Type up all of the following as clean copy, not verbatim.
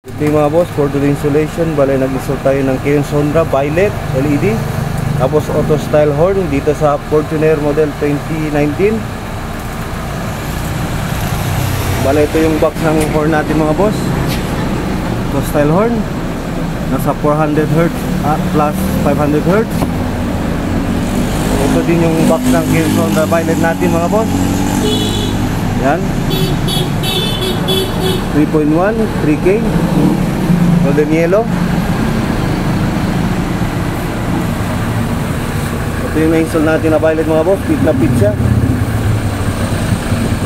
Ito yung mga boss, for the insulation. Bale, nag-install tayo ng Kayons Honda violet LED. Tapos auto style horn dito sa Fortuner model 2019. Bale, ito yung box ng horn natin mga boss. Auto style horn. Nasa 400 Hz plus 500 Hz. Ito din yung box ng Kayons Honda violet natin mga boss. Yan. 3.1, 3K golden yellow. Ito yung na-install natin na violet mga boss. Fit na fit siya.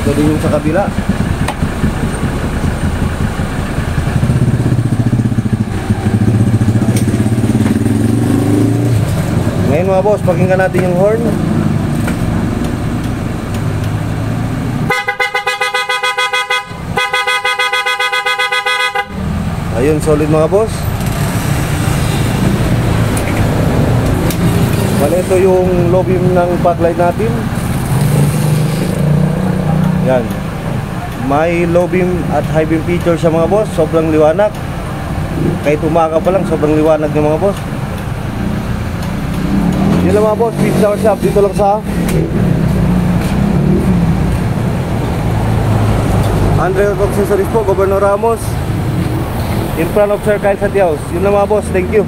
Ito din yung sa kabila. Ngayon mga boss, pakinggan natin yung horn. Ayun, solid mga boss. Bale, ito yung low beam ng backlight natin. Yan. May low beam at high beam feature siya mga boss. Sobrang liwanag. Kahit umaga pa lang, sobrang liwanag ng mga boss. Yun lang mga boss, Pizza Shop dito lang sa Andre Accessories po, Governor Ramos, in front of Sir Kyle Satiaos. Yun lang mga boss, thank you.